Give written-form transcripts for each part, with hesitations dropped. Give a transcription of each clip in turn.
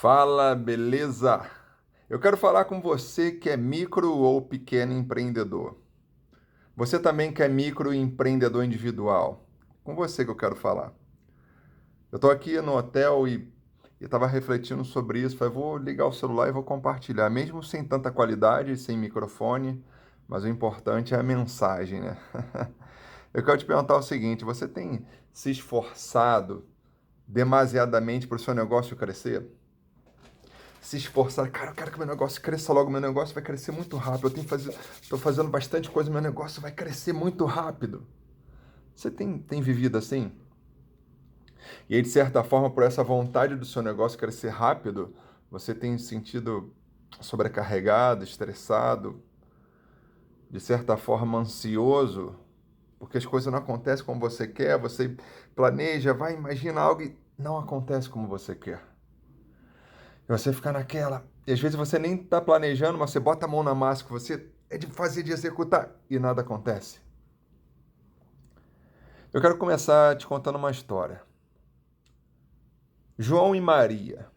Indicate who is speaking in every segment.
Speaker 1: Fala, beleza? Eu quero falar com você que é micro ou pequeno empreendedor. Você também que é micro empreendedor individual. Com você que eu quero falar. Eu estou aqui no hotel e estava refletindo sobre isso. Falei, vou ligar o celular e vou compartilhar, mesmo sem tanta qualidade, sem microfone, mas o importante é a mensagem, né? Eu quero te perguntar o seguinte: você tem se esforçado demasiadamente para o seu negócio crescer? Se esforçar, cara, eu quero que meu negócio cresça logo, meu negócio vai crescer muito rápido. Estou fazendo bastante coisa, meu negócio vai crescer muito rápido. Você tem vivido assim? E aí, de certa forma, por essa vontade do seu negócio crescer rápido, você tem se sentido sobrecarregado, estressado, de certa forma ansioso, porque as coisas não acontecem como você quer, você planeja, vai, imagina algo e não acontece como você quer. E você fica naquela. E às vezes você nem está planejando, mas você bota a mão na massa que você é de fazer, de executar, e nada acontece. Eu quero começar te contando uma história. João e Maria.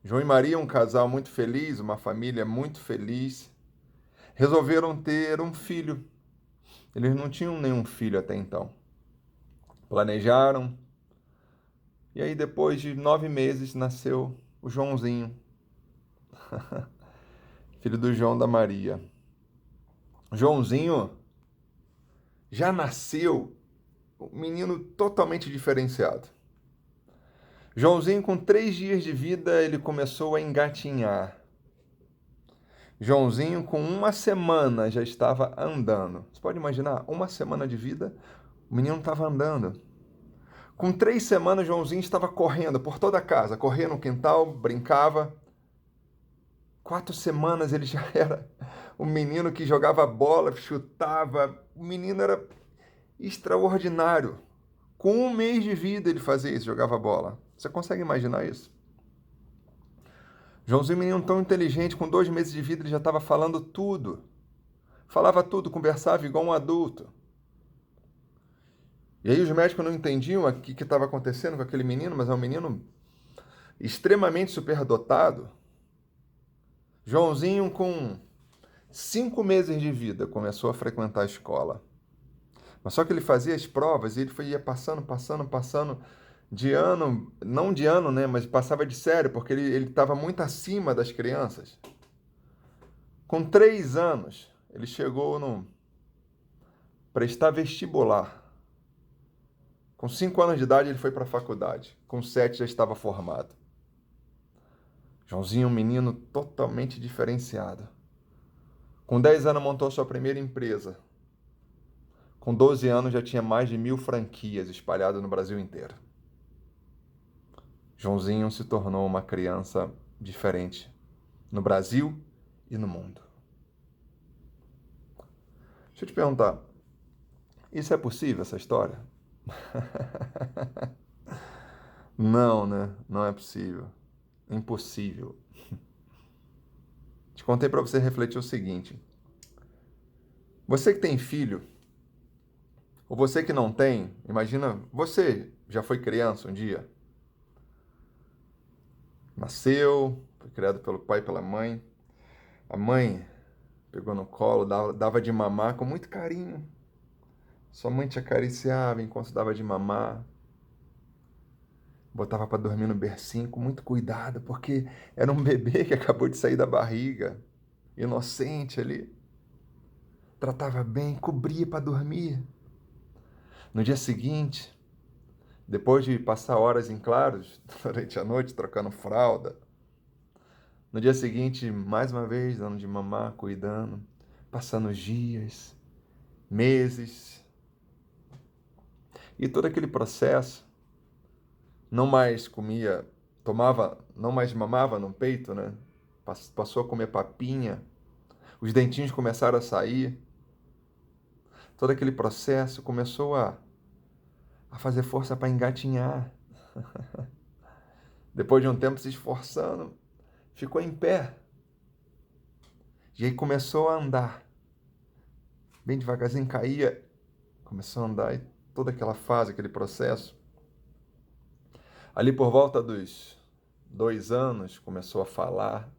Speaker 1: João e Maria, um casal muito feliz, uma família muito feliz, resolveram ter um filho. Eles não tinham nenhum filho até então. Planejaram, e aí depois de 9 meses nasceu o Joãozinho, filho do João da Maria. Joãozinho já nasceu um menino totalmente diferenciado. Joãozinho, com 3 dias de vida, ele começou a engatinhar. Joãozinho, com uma semana, já estava andando. Você pode imaginar, uma semana de vida, o menino estava andando. Com 3 semanas, Joãozinho estava correndo por toda a casa, corria no quintal, brincava. 4 semanas ele já era um menino que jogava bola, chutava. O menino era extraordinário. Com 1 mês de vida ele fazia isso, jogava bola. Você consegue imaginar isso? Joãozinho, menino tão inteligente, com 2 meses de vida ele já estava falando tudo. Falava tudo, conversava igual um adulto. E aí os médicos não entendiam o que estava acontecendo com aquele menino, mas é um menino extremamente superdotado. Joãozinho, com 5 meses de vida, começou a frequentar a escola. Mas só que ele fazia as provas e ia passando de ano, não de ano, né, mas passava de sério, porque ele estava muito acima das crianças. Com 3 anos, ele chegou no prestar vestibular. Com 5 anos de idade, ele foi para a faculdade. Com 7, já estava formado. Joãozinho, um menino totalmente diferenciado. Com 10 anos, montou sua primeira empresa. Com 12 anos, já tinha mais de 1.000 franquias espalhadas no Brasil inteiro. Joãozinho se tornou uma criança diferente no Brasil e no mundo. Deixa eu te perguntar, isso é possível, essa história? Não, né? Não é possível. Impossível. Te contei para você refletir o seguinte: você que tem filho, ou você que não tem, imagina, você já foi criança um dia, nasceu, foi criado pelo pai e pela mãe, a mãe pegou no colo, dava de mamar com muito carinho, sua mãe te acariciava enquanto dava de mamar, botava para dormir no bercinho com muito cuidado, porque era um bebê que acabou de sair da barriga, inocente ali, tratava bem, cobria para dormir. No dia seguinte, depois de passar horas em claros durante a noite, trocando fralda, no dia seguinte, mais uma vez, dando de mamar, cuidando, passando os dias, meses, e todo aquele processo, não mais comia, tomava, não mais mamava no peito, né? Passou a comer papinha, os dentinhos começaram a sair, todo aquele processo começou a fazer força para engatinhar. Depois de um tempo se esforçando, ficou em pé. E aí começou a andar. Bem devagarzinho caía, começou a andar e toda aquela fase, aquele processo. Ali por volta dos 2 anos, começou a falar,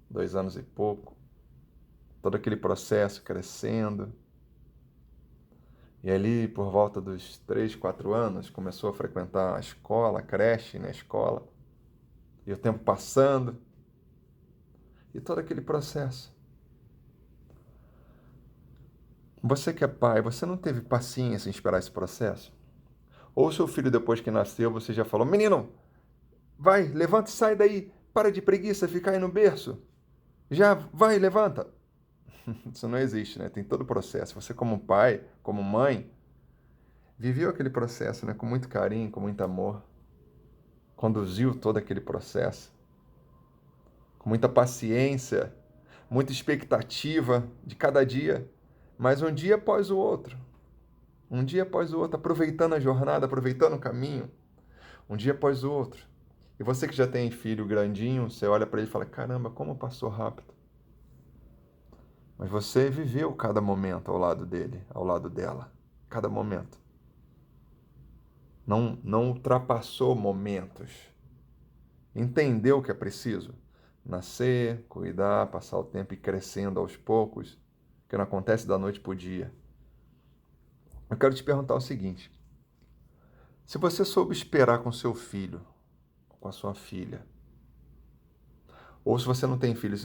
Speaker 1: 2 anos e pouco, todo aquele processo crescendo. E ali, por volta dos 3, 4 anos, começou a frequentar a escola, a creche na escola, e o tempo passando, e todo aquele processo. Você que é pai, você não teve paciência em esperar esse processo? Ou seu filho, depois que nasceu, você já falou: menino, vai, levanta e sai daí, para de preguiça, ficar aí no berço. Já, vai, levanta. Isso não existe, né? Tem todo o processo. Você, como pai, como mãe, viveu aquele processo, né? Com muito carinho, com muito amor. Conduziu todo aquele processo. Com muita paciência, muita expectativa de cada dia, mas um dia após o outro. Um dia após o outro, aproveitando a jornada, aproveitando o caminho. Um dia após o outro. E você que já tem filho grandinho, você olha para ele e fala: caramba, como passou rápido. Mas você viveu cada momento ao lado dele, ao lado dela. Cada momento. Não ultrapassou momentos. Entendeu o que é preciso? Nascer, cuidar, passar o tempo e ir crescendo aos poucos, que não acontece da noite para o dia. Eu quero te perguntar o seguinte: se você soube esperar com seu filho, com a sua filha, ou se você não tem filho,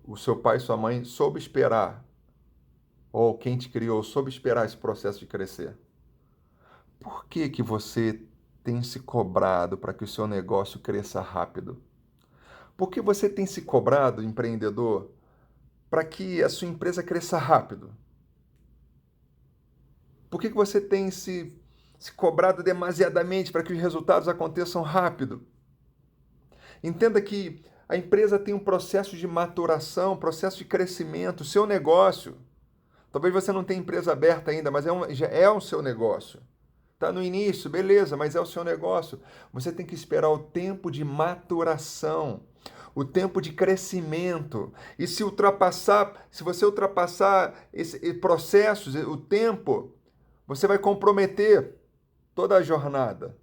Speaker 1: o seu pai e sua mãe soube esperar, ou quem te criou soube esperar esse processo de crescer, por que que você tem se cobrado para que o seu negócio cresça rápido? Por que você tem se cobrado, empreendedor, para que a sua empresa cresça rápido? Por que que você tem se cobrado demasiadamente para que os resultados aconteçam rápido? Entenda que a empresa tem um processo de maturação, um processo de crescimento, o seu negócio. Talvez você não tenha empresa aberta ainda, mas já é o seu negócio. Está no início, beleza, mas é o seu negócio. Você tem que esperar o tempo de maturação, o tempo de crescimento. E se você ultrapassar esse processo, o tempo, você vai comprometer toda a jornada.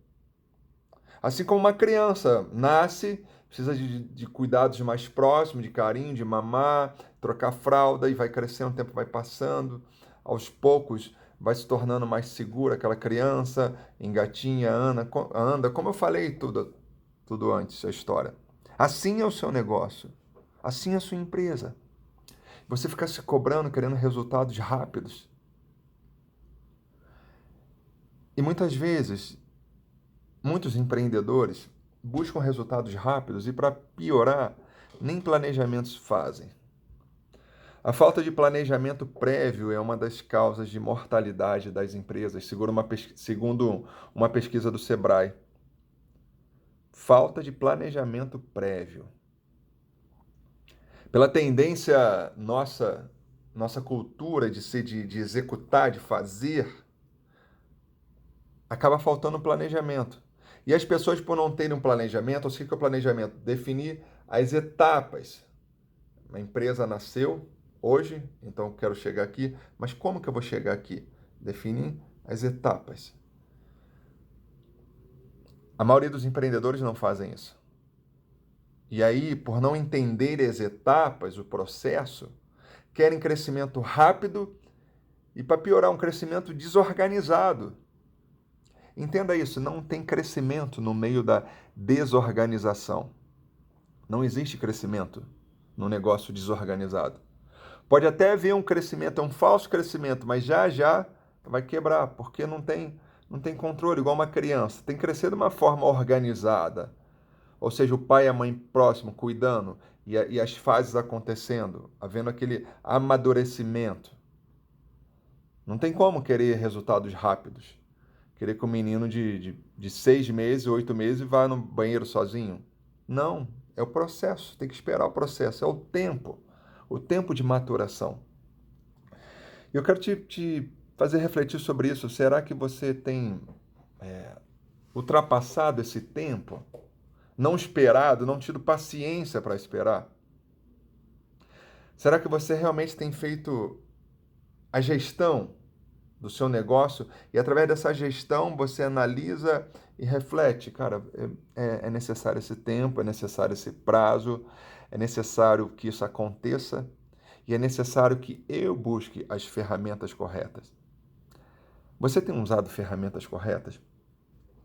Speaker 1: Assim como uma criança nasce, precisa de cuidados mais próximos, de carinho, de mamar, trocar fralda e vai crescendo, o tempo vai passando. Aos poucos vai se tornando mais segura aquela criança, engatinha, anda, como eu falei tudo antes, a história. Assim é o seu negócio, assim é a sua empresa. Você fica se cobrando, querendo resultados rápidos. E muitas vezes, muitos empreendedores buscam resultados rápidos e, para piorar, nem planejamentos fazem. A falta de planejamento prévio é uma das causas de mortalidade das empresas, segundo uma pesquisa do Sebrae. Falta de planejamento prévio. Pela tendência nossa cultura de executar, de fazer, acaba faltando planejamento. E as pessoas, por não terem um planejamento, o que é o planejamento? Definir as etapas. Uma empresa nasceu hoje, então eu quero chegar aqui, mas como que eu vou chegar aqui? Definir as etapas. A maioria dos empreendedores não fazem isso. E aí, por não entender as etapas, o processo, querem crescimento rápido e, para piorar, um crescimento desorganizado. Entenda isso, não tem crescimento no meio da desorganização. Não existe crescimento no negócio desorganizado. Pode até haver um crescimento, é um falso crescimento, mas já vai quebrar, porque não tem controle, igual uma criança. Tem que crescer de uma forma organizada. Ou seja, o pai e a mãe próximo, cuidando, e as fases acontecendo, havendo aquele amadurecimento. Não tem como querer resultados rápidos. Querer que o menino de 6 meses, 8 meses vá no banheiro sozinho. Não, é o processo, tem que esperar o processo, é o tempo de maturação. Eu quero te fazer refletir sobre isso. Será que você tem ultrapassado esse tempo? Não esperado, não tido paciência para esperar? Será que você realmente tem feito a gestão do seu negócio e através dessa gestão você analisa e reflete, cara, é necessário esse tempo, é necessário esse prazo, é necessário que isso aconteça e é necessário que eu busque as ferramentas corretas. Você tem usado ferramentas corretas?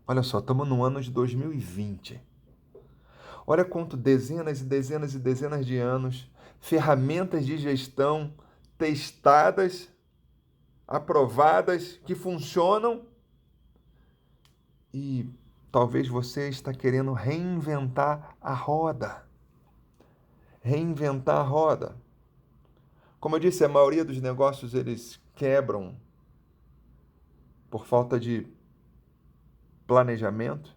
Speaker 1: Olha só, estamos no ano de 2020. Olha quanto dezenas e dezenas e dezenas de anos, ferramentas de gestão testadas, aprovadas, que funcionam e talvez você está querendo reinventar a roda. Reinventar a roda. Como eu disse, a maioria dos negócios eles quebram por falta de planejamento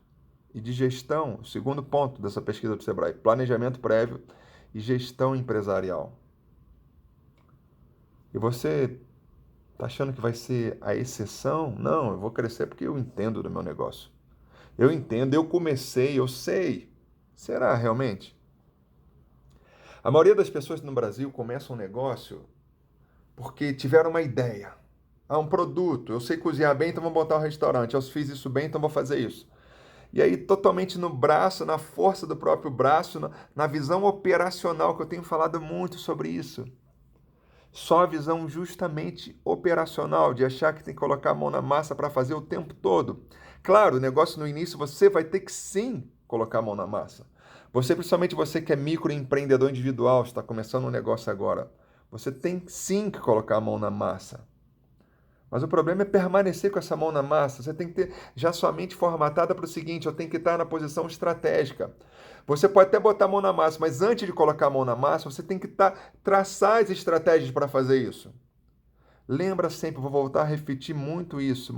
Speaker 1: e de gestão. O segundo ponto dessa pesquisa do Sebrae, planejamento prévio e gestão empresarial. E você está achando que vai ser a exceção? Não, eu vou crescer porque eu entendo do meu negócio. Eu entendo, eu comecei, eu sei. Será realmente? A maioria das pessoas no Brasil começam um negócio porque tiveram uma ideia. Um produto, eu sei cozinhar bem, então vou botar um restaurante. Eu fiz isso bem, então vou fazer isso. E aí, totalmente no braço, na força do próprio braço, na visão operacional, que eu tenho falado muito sobre isso. Só a visão justamente operacional, de achar que tem que colocar a mão na massa para fazer o tempo todo. Claro, o negócio no início você vai ter que sim colocar a mão na massa. Você, principalmente você que é microempreendedor individual, está começando um negócio agora, você tem sim que colocar a mão na massa. Mas o problema é permanecer com essa mão na massa. Você tem que ter já sua mente formatada para o seguinte: eu tenho que estar na posição estratégica. Você pode até botar a mão na massa, mas antes de colocar a mão na massa, você tem que traçar as estratégias para fazer isso. Lembra sempre, vou voltar a repetir muito isso,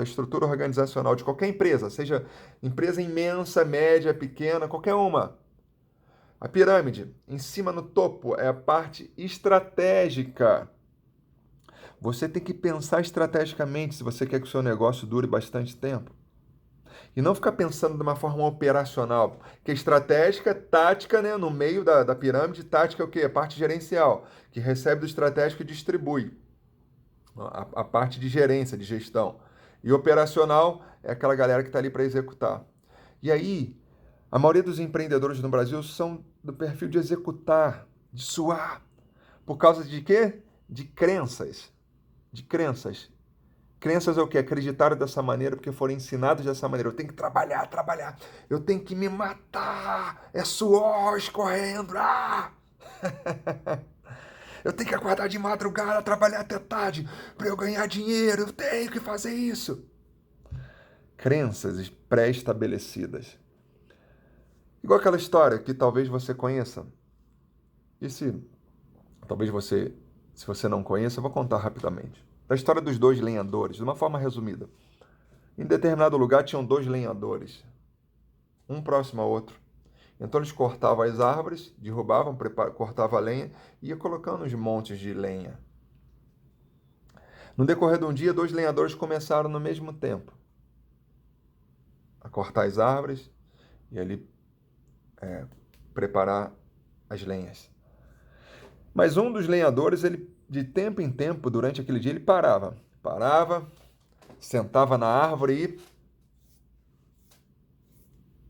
Speaker 1: a estrutura organizacional de qualquer empresa, seja empresa imensa, média, pequena, qualquer uma. A pirâmide, em cima no topo, é a parte estratégica. Você tem que pensar estrategicamente se você quer que o seu negócio dure bastante tempo. E não ficar pensando de uma forma operacional, que estratégica, tática, né, no meio da pirâmide, tática é o quê? A parte gerencial, que recebe do estratégico e distribui. A parte de gerência, de gestão. E operacional é aquela galera que está ali para executar. E aí, a maioria dos empreendedores no Brasil são do perfil de executar, de suar. Por causa de quê? De crenças. De crenças. Crenças é o que? Acreditaram dessa maneira porque foram ensinados dessa maneira. Eu tenho que trabalhar, trabalhar. Eu tenho que me matar. É suor escorrendo. Ah! Eu tenho que acordar de madrugada, trabalhar até tarde para eu ganhar dinheiro. Eu tenho que fazer isso. Crenças pré-estabelecidas. Igual aquela história que talvez você conheça. E se talvez você, se você não conheça, eu vou contar rapidamente. Da história dos dois lenhadores, de uma forma resumida. Em determinado lugar tinham dois lenhadores, um próximo ao outro. Então eles cortavam as árvores, derrubavam, cortavam a lenha e ia colocando os montes de lenha. No decorrer de um dia, dois lenhadores começaram no mesmo tempo a cortar as árvores e ali preparar as lenhas. Mas um dos lenhadores, ele de tempo em tempo, durante aquele dia, ele parava, sentava na árvore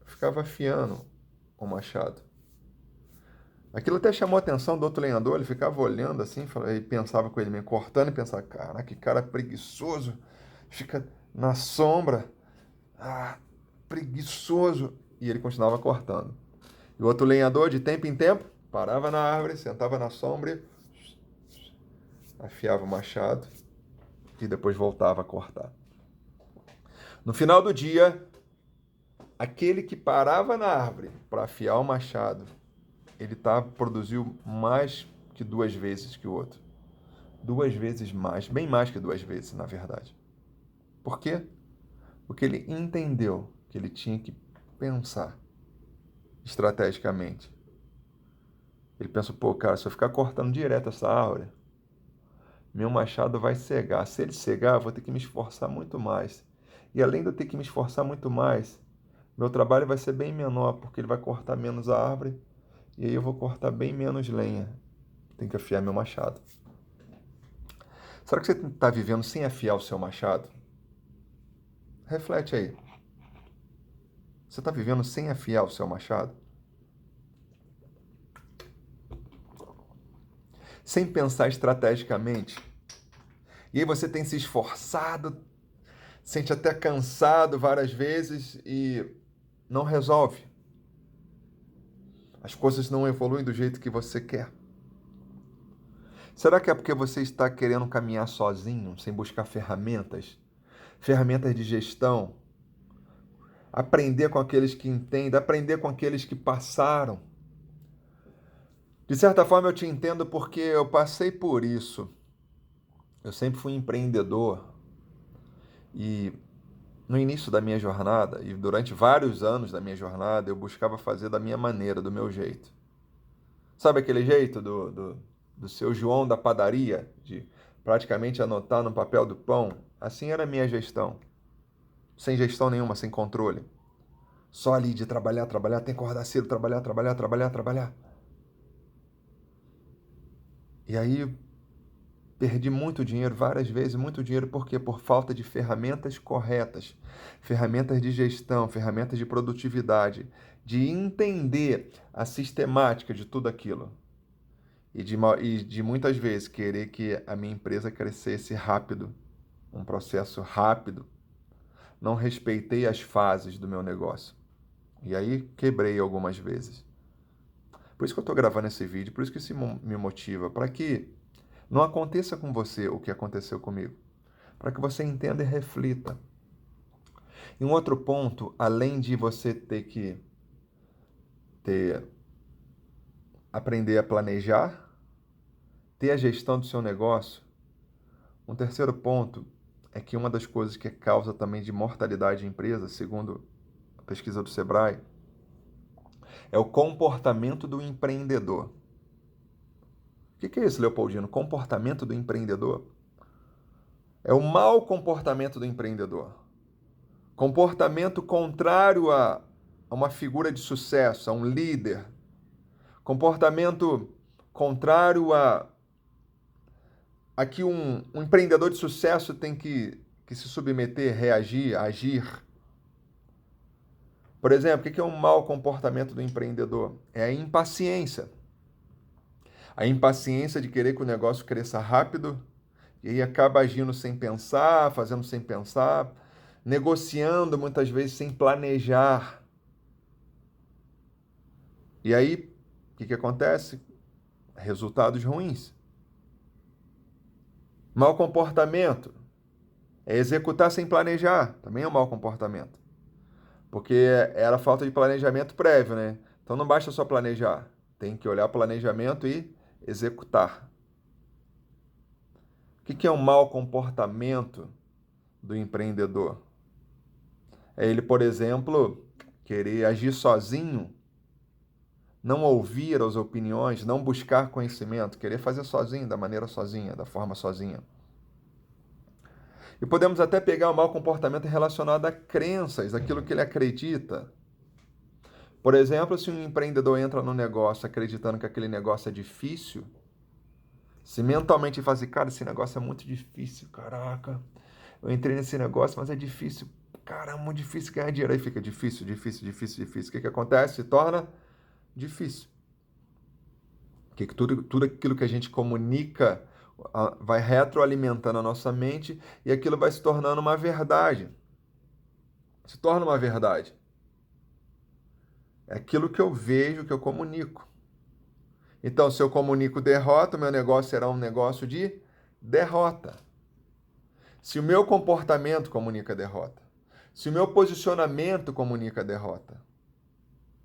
Speaker 1: e ficava afiando o machado. Aquilo até chamou a atenção do outro lenhador, ele ficava olhando assim, e pensava com ele mesmo, cortando e pensava, cara, que cara preguiçoso, fica na sombra, preguiçoso. E ele continuava cortando. E o outro lenhador, de tempo em tempo, parava na árvore, sentava na sombra e afiava o machado e depois voltava a cortar. No final do dia, aquele que parava na árvore para afiar o machado, ele produziu mais que 2 vezes que o outro. 2 vezes mais, bem mais que 2 vezes, na verdade. Por quê? Porque ele entendeu que ele tinha que pensar estrategicamente. Ele pensou, pô, cara, se eu ficar cortando direto essa árvore, meu machado vai cegar. Se ele cegar, eu vou ter que me esforçar muito mais. E além de eu ter que me esforçar muito mais, meu trabalho vai ser bem menor, porque ele vai cortar menos a árvore e aí eu vou cortar bem menos lenha. Tenho que afiar meu machado. Será que você está vivendo sem afiar o seu machado? Reflete aí. Você está vivendo sem afiar o seu machado? Sem pensar estrategicamente? E aí você tem se esforçado, sente até cansado várias vezes e não resolve. As coisas não evoluem do jeito que você quer. Será que é porque você está querendo caminhar sozinho, sem buscar ferramentas? Ferramentas de gestão? Aprender com aqueles que entendem, aprender com aqueles que passaram. De certa forma eu te entendo porque eu passei por isso. Eu sempre fui empreendedor e no início da minha jornada e durante vários anos da minha jornada eu buscava fazer da minha maneira, do meu jeito. Sabe aquele jeito do seu João da padaria, de praticamente anotar no papel do pão? Assim era a minha gestão. Sem gestão nenhuma, sem controle. Só ali de trabalhar, trabalhar, tem que acordar cedo, trabalhar, trabalhar, trabalhar, trabalhar. E aí perdi muito dinheiro, várias vezes, muito dinheiro, por quê? Por falta de ferramentas corretas, ferramentas de gestão, ferramentas de produtividade, de entender a sistemática de tudo aquilo. E de muitas vezes querer que a minha empresa crescesse rápido, um processo rápido. Não respeitei as fases do meu negócio. E aí quebrei algumas vezes. Por isso que eu estou gravando esse vídeo, por isso que isso me motiva, para que não aconteça com você o que aconteceu comigo. Para que você entenda e reflita. E um outro ponto, além de você ter que aprender a planejar, ter a gestão do seu negócio, um terceiro ponto é que uma das coisas que é causa também de mortalidade em empresa, segundo a pesquisa do Sebrae, é o comportamento do empreendedor. O que é isso, Leopoldino? Comportamento do empreendedor? É o mau comportamento do empreendedor. Comportamento contrário a uma figura de sucesso, a um líder. Comportamento contrário a que um empreendedor de sucesso tem que se submeter, reagir, agir. Por exemplo, o que é um mau comportamento do empreendedor? É a impaciência. A impaciência de querer que o negócio cresça rápido e aí acaba agindo sem pensar, fazendo sem pensar, negociando muitas vezes sem planejar. E aí, o que acontece? Resultados ruins. Mau comportamento é executar sem planejar, também é um mau comportamento. Porque era falta de planejamento prévio, né? Então não basta só planejar, tem que olhar o planejamento e executar. O que é um mau comportamento do empreendedor? É ele, por exemplo, querer agir sozinho, não ouvir as opiniões, não buscar conhecimento, querer fazer sozinho, da maneira sozinha, da forma sozinha. E podemos até pegar o mau comportamento relacionado a crenças, aquilo que ele acredita. Por exemplo, se um empreendedor entra no negócio acreditando que aquele negócio é difícil, se mentalmente fala assim, cara, esse negócio é muito difícil, caraca, eu entrei nesse negócio, mas é difícil, cara, é muito difícil ganhar dinheiro. Aí fica difícil, difícil, difícil, difícil. O que acontece? Se torna difícil. Que tudo aquilo que a gente comunica vai retroalimentando a nossa mente e aquilo vai se tornando uma verdade. Se torna uma verdade. É aquilo que eu vejo, que eu comunico. Então, se eu comunico derrota, o meu negócio será um negócio de derrota. Se o meu comportamento comunica derrota. Se o meu posicionamento comunica derrota.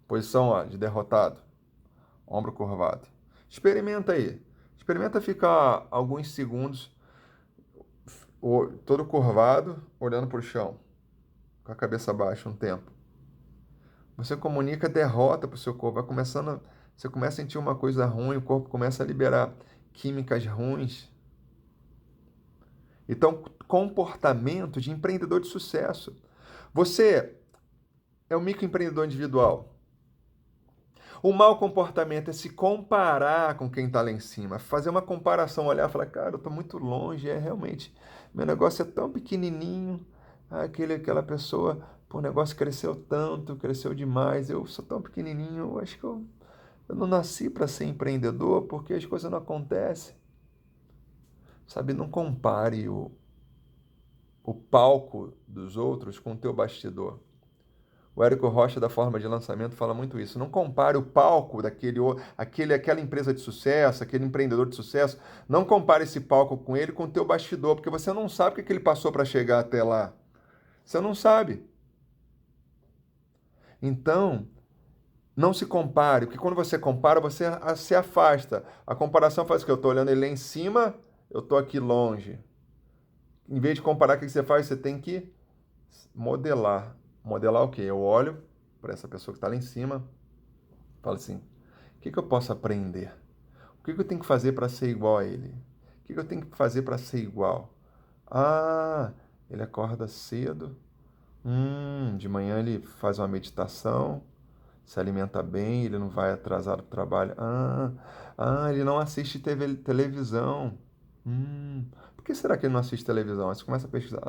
Speaker 1: Posição ó, de derrotado. Ombro curvado. Experimenta aí. Experimenta ficar alguns segundos todo curvado, olhando para o chão, com a cabeça baixa um tempo. Você comunica derrota para o seu corpo. Você começa a sentir uma coisa ruim, o corpo começa a liberar químicas ruins. Então, comportamento de empreendedor de sucesso. Você é um microempreendedor individual. O mau comportamento é se comparar com quem está lá em cima, fazer uma comparação, olhar e falar, cara, eu estou muito longe, realmente, meu negócio é tão pequenininho, aquela pessoa, pô, o negócio cresceu tanto, cresceu demais, eu sou tão pequenininho, eu acho que eu não nasci para ser empreendedor porque as coisas não acontecem. Sabe, não compare o palco dos outros com o teu bastidor. O Érico Rocha, da Forma de Lançamento, fala muito isso. Não compare o palco aquela empresa de sucesso, aquele empreendedor de sucesso. Não compare esse palco com ele com o teu bastidor, porque você não sabe o que ele passou para chegar até lá. Você não sabe. Então, não se compare, porque quando você compara, você se afasta. A comparação faz o quê? Eu estou olhando ele lá em cima, eu estou aqui longe. Em vez de comparar, o que você faz? Você tem que modelar. Modelar o quê? Eu olho para essa pessoa que está lá em cima, falo assim, o que eu posso aprender? O que eu tenho que fazer para ser igual a ele? O que eu tenho que fazer para ser igual? Ah, ele acorda cedo. De manhã ele faz uma meditação, se alimenta bem, ele não vai atrasado para o trabalho. Ele não assiste televisão. Por que será que ele não assiste televisão? Aí você começa a pesquisar.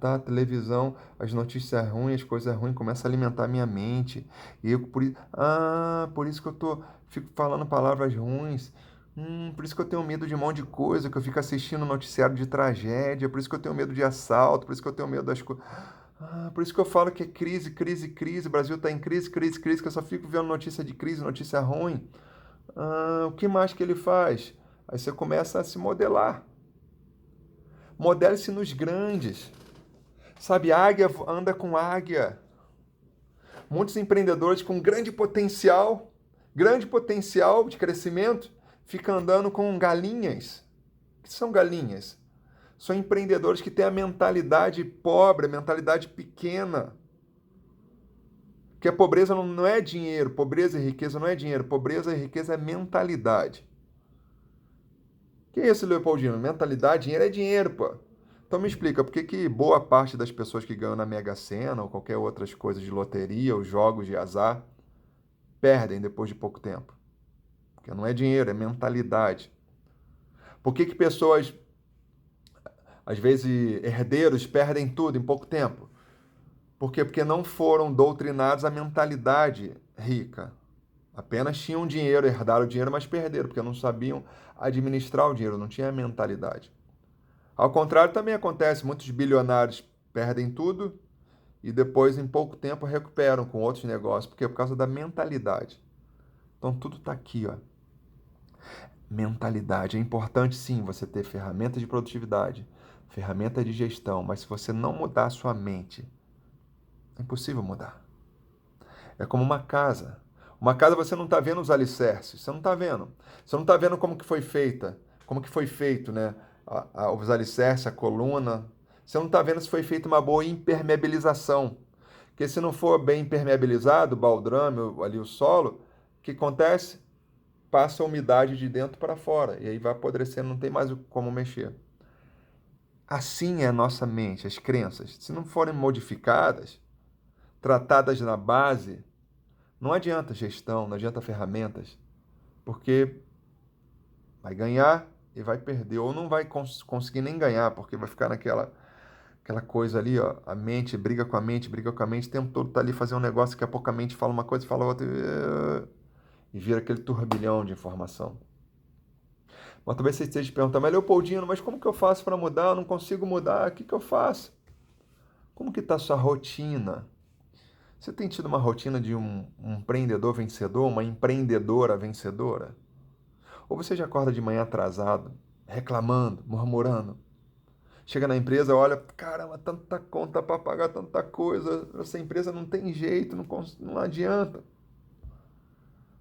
Speaker 1: Tá, televisão, as notícias ruins, as coisas ruins começam a alimentar a minha mente. E eu, por isso que fico falando palavras ruins. Por isso que eu tenho medo de um monte de coisa, que eu fico assistindo noticiário de tragédia, por isso que eu tenho medo de assalto, por isso que eu tenho medo das coisas. Por isso que eu falo que é crise, crise, crise. O Brasil está em crise, crise, crise, que eu só fico vendo notícia de crise, notícia ruim. O que mais que ele faz? Aí você começa a se modelar. Modele-se nos grandes. Sabe, águia anda com águia. Muitos empreendedores com grande potencial de crescimento, ficam andando com galinhas. O que são galinhas? São empreendedores que têm a mentalidade pobre, a mentalidade pequena. Porque a pobreza não é dinheiro, pobreza e riqueza não é dinheiro, pobreza e riqueza é mentalidade. Que é isso, Leopoldino? Mentalidade, dinheiro é dinheiro, pô. Então me explica, por que boa parte das pessoas que ganham na Mega Sena ou qualquer outras coisas de loteria ou jogos de azar perdem depois de pouco tempo? Porque não é dinheiro, é mentalidade. Por que pessoas, às vezes herdeiros, perdem tudo em pouco tempo? Por quê? Porque não foram doutrinados a mentalidade rica. Apenas tinham dinheiro, herdaram o dinheiro, mas perderam, porque não sabiam administrar o dinheiro, não tinha a mentalidade. Ao contrário, também acontece, muitos bilionários perdem tudo e depois, em pouco tempo, recuperam com outros negócios, porque é por causa da mentalidade. Então, tudo está aqui, ó. Mentalidade. É importante, sim, você ter ferramentas de produtividade, ferramentas de gestão, mas se você não mudar a sua mente, é impossível mudar. É como uma casa. Uma casa você não está vendo os alicerces, você não está vendo. Você não está vendo como que foi feita, como que foi feito, né? Os alicerces, a coluna. Você não está vendo se foi feita uma boa impermeabilização. Porque se não for bem impermeabilizado, o baldrame, ali o solo, o que acontece? Passa a umidade de dentro para fora. E aí vai apodrecendo, não tem mais como mexer. Assim é a nossa mente, as crenças. Se não forem modificadas, tratadas na base, não adianta gestão, não adianta ferramentas, porque vai ganhar e vai perder, ou não vai conseguir nem ganhar, porque vai ficar naquela coisa ali, ó, a mente briga com a mente, o tempo todo tá ali fazendo um negócio, daqui a pouco a mente fala uma coisa, fala outra, e vira aquele turbilhão de informação. Mas talvez você esteja perguntando, mas Leopoldino, mas como que eu faço para mudar? Eu não consigo mudar, o que eu faço? Como que está a sua rotina? Você tem tido uma rotina de um empreendedor vencedor, uma empreendedora vencedora? Ou você já acorda de manhã atrasado, reclamando, murmurando? Chega na empresa, olha, caramba, tanta conta para pagar, tanta coisa, essa empresa não tem jeito, não adianta.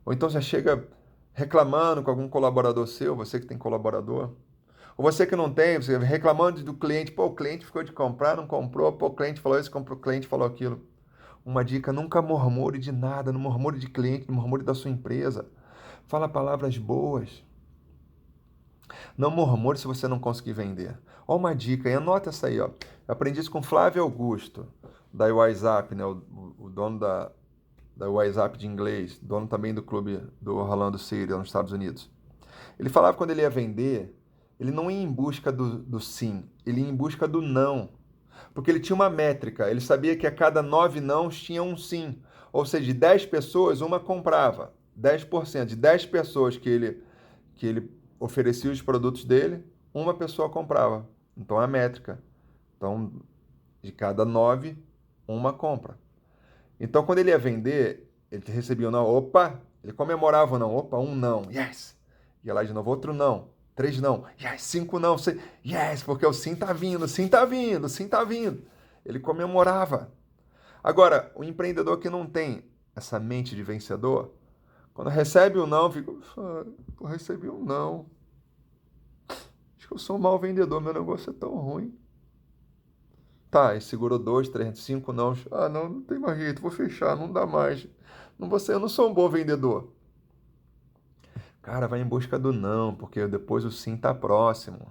Speaker 1: Ou então já chega reclamando com algum colaborador seu, você que tem colaborador. Ou você que não tem, você reclamando do cliente, pô, o cliente ficou de comprar, não comprou, pô, o cliente falou isso, comprou, o cliente falou aquilo. Uma dica, nunca murmure de nada, não murmure de cliente, não murmure da sua empresa. Fala palavras boas. Não murmure se você não conseguir vender. Ó, uma dica, e anota essa aí, ó. Eu aprendi isso com Flávio Augusto, da WhatsApp, né? O dono da da WhatsApp de inglês, dono também do clube do Orlando City, nos Estados Unidos. Ele falava que quando ele ia vender, ele não ia em busca do sim, ele ia em busca do não. Porque ele tinha uma métrica, ele sabia que a cada 9 nãos tinha um sim. Ou seja, de 10 pessoas, uma comprava. 10%. De 10 pessoas que ele oferecia os produtos dele, uma pessoa comprava. Então é a métrica. Então, de cada 9, uma compra. Então, quando ele ia vender, ele recebia um não, opa, ele comemorava o não, opa, um não, yes. Ia lá de novo, outro não, 3 não, yes, 5 não, yes, porque o sim tá vindo, sim tá vindo, sim tá vindo. Ele comemorava. Agora, o empreendedor que não tem essa mente de vencedor, quando recebe o não, fica, eu recebi um não. Acho que eu sou um mau vendedor, meu negócio é tão ruim. Tá, e segurou 2, 3, 5 não. Ah, não, não tem mais jeito, vou fechar, não dá mais. Não vou ser, eu não sou um bom vendedor. Cara, vai em busca do não, porque depois o sim tá próximo.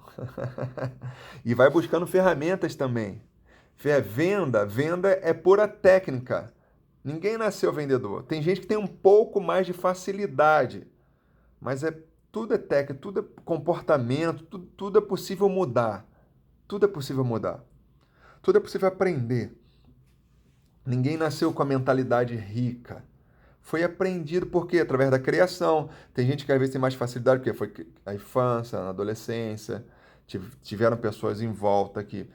Speaker 1: E vai buscando ferramentas também. Venda é pura técnica. Ninguém nasceu vendedor. Tem gente que tem um pouco mais de facilidade, mas tudo é técnica, tudo é comportamento, tudo é possível mudar. Tudo é possível mudar. Tudo é possível aprender. Ninguém nasceu com a mentalidade rica. Foi aprendido por quê? Através da criação. Tem gente que às vezes tem mais facilidade, porque foi a infância, na adolescência, tiveram pessoas em volta que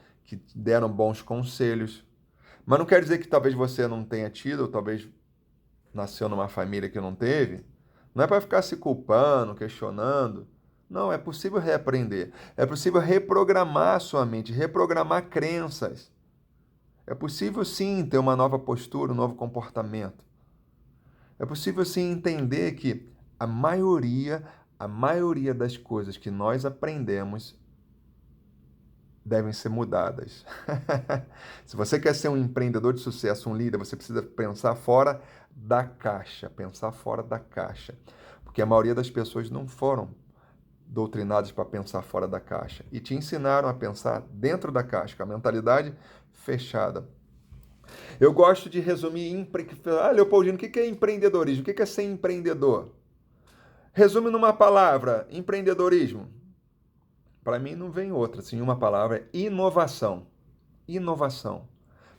Speaker 1: deram bons conselhos. Mas não quer dizer que talvez você não tenha tido, ou talvez nasceu numa família que não teve. Não é para ficar se culpando, questionando. Não, é possível reaprender. É possível reprogramar a sua mente, reprogramar crenças. É possível sim ter uma nova postura, um novo comportamento. É possível sim entender que a maioria das coisas que nós aprendemos devem ser mudadas. Se você quer ser um empreendedor de sucesso, um líder, você precisa pensar fora da caixa, pensar fora da caixa. Porque a maioria das pessoas não foram doutrinadas para pensar fora da caixa e te ensinaram a pensar dentro da caixa, com a mentalidade fechada. Eu gosto de resumir. Leopoldino, o que é empreendedorismo? O que é ser empreendedor? Resume numa palavra: empreendedorismo. Para mim não vem outra, assim, uma palavra: é inovação. Inovação.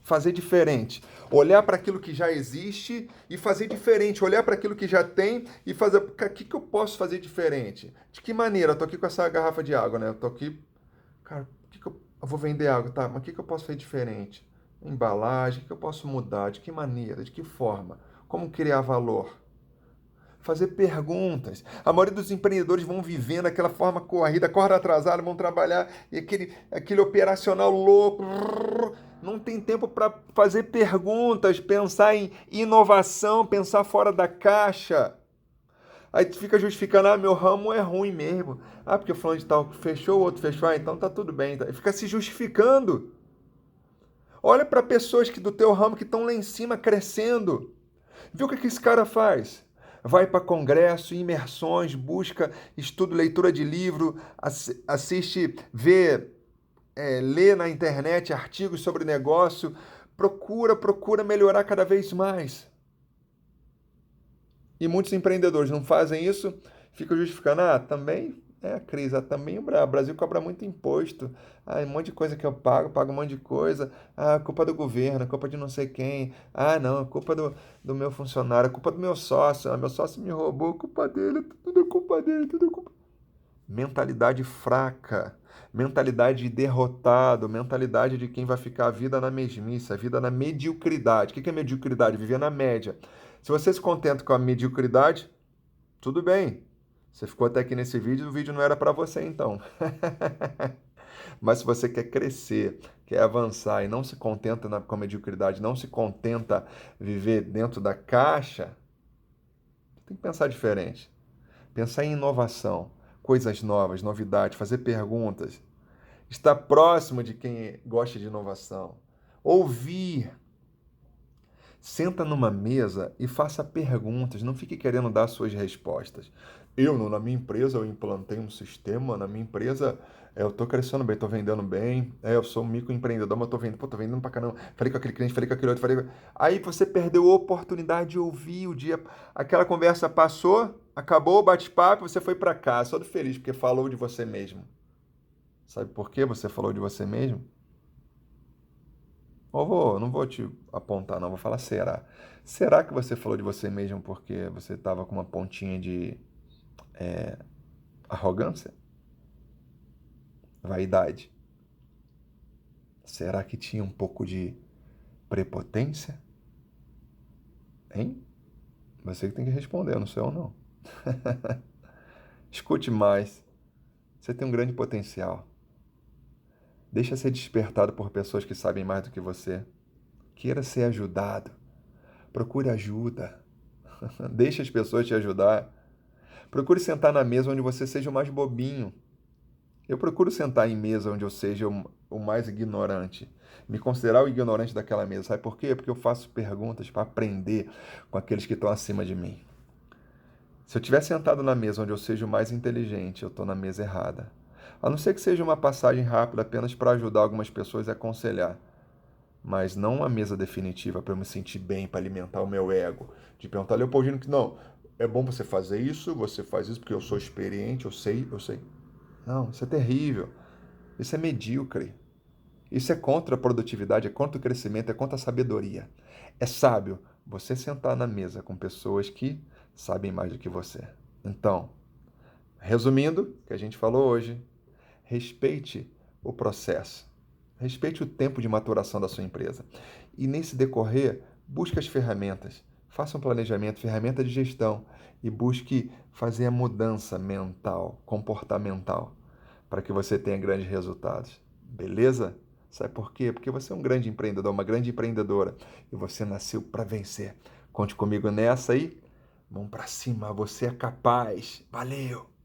Speaker 1: Fazer diferente. Olhar para aquilo que já existe e fazer diferente. Olhar para aquilo que já tem e fazer. O que eu posso fazer diferente? De que maneira? Eu tô aqui com essa garrafa de água, né? Eu tô aqui. Cara, eu vou vender água, tá? Mas o que eu posso fazer diferente? Embalagem, o que eu posso mudar? De que maneira? De que forma? Como criar valor? Fazer perguntas. A maioria dos empreendedores vão vivendo aquela forma corrida, acorda atrasado, vão trabalhar e aquele operacional louco. Não tem tempo para fazer perguntas, pensar em inovação, pensar fora da caixa. Aí tu fica justificando, meu ramo é ruim mesmo. Porque o fulano de tal fechou, o outro fechou, então tá tudo bem. Fica se justificando. Olha para pessoas que do teu ramo que estão lá em cima crescendo. Viu o que esse cara faz? Vai para congresso, imersões, busca estudo, leitura de livro, assiste, vê, lê na internet artigos sobre negócio, procura melhorar cada vez mais. E muitos empreendedores não fazem isso, ficam justificando, também é a crise, também o Brasil cobra muito imposto, um monte de coisa que eu pago um monte de coisa, culpa do governo, culpa de não sei quem, não, culpa do meu funcionário, culpa do meu sócio me roubou, culpa dele, tudo é culpa dele, tudo é culpa. Mentalidade fraca, mentalidade de derrotado, mentalidade de quem vai ficar a vida na mesmice, a vida na mediocridade. O que é mediocridade? Viver na média. Se você se contenta com a mediocridade, tudo bem. Você ficou até aqui nesse vídeo, o vídeo não era para você então. Mas se você quer crescer, quer avançar e não se contenta com a mediocridade, não se contenta viver dentro da caixa, tem que pensar diferente. Pensar em inovação, coisas novas, novidades, fazer perguntas. Estar próximo de quem gosta de inovação. Ouvir. Senta numa mesa e faça perguntas, não fique querendo dar suas respostas. Na minha empresa, eu implantei um sistema, na minha empresa, eu estou crescendo bem, estou vendendo bem, eu sou um microempreendedor, mas tô vendendo pra caramba. Falei com aquele cliente, falei com aquele outro, falei... Aí você perdeu a oportunidade de ouvir o dia, aquela conversa passou, acabou o bate-papo, você foi para casa, todo feliz, porque falou de você mesmo. Sabe por que você falou de você mesmo? Não vou te apontar, não, vou falar será. Será que você falou de você mesmo porque você estava com uma pontinha de arrogância? Vaidade? Será que tinha um pouco de prepotência? Hein? Você que tem que responder, eu não sei ou não. Escute mais. Você tem um grande potencial. Deixa ser despertado por pessoas que sabem mais do que você. Queira ser ajudado. Procure ajuda. Deixe as pessoas te ajudar. Procure sentar na mesa onde você seja o mais bobinho. Eu procuro sentar em mesa onde eu seja o mais ignorante. Me considerar o ignorante daquela mesa. Sabe por quê? Porque eu faço perguntas para aprender com aqueles que estão acima de mim. Se eu estiver sentado na mesa onde eu seja o mais inteligente, eu estou na mesa errada. A não ser que seja uma passagem rápida apenas para ajudar algumas pessoas a aconselhar. Mas não uma mesa definitiva para eu me sentir bem, para alimentar o meu ego. De perguntar, Leopoldino, que não, é bom você faz isso porque eu sou experiente, eu sei, eu sei. Não, isso é terrível. Isso é medíocre. Isso é contra a produtividade, é contra o crescimento, é contra a sabedoria. É sábio você sentar na mesa com pessoas que sabem mais do que você. Então, resumindo o que a gente falou hoje, respeite o processo. Respeite o tempo de maturação da sua empresa. E nesse decorrer, busque as ferramentas. Faça um planejamento, ferramenta de gestão e busque fazer a mudança mental, comportamental, para que você tenha grandes resultados. Beleza? Sabe por quê? Porque você é um grande empreendedor, uma grande empreendedora e você nasceu para vencer. Conte comigo nessa aí. Vamos para cima, você é capaz. Valeu!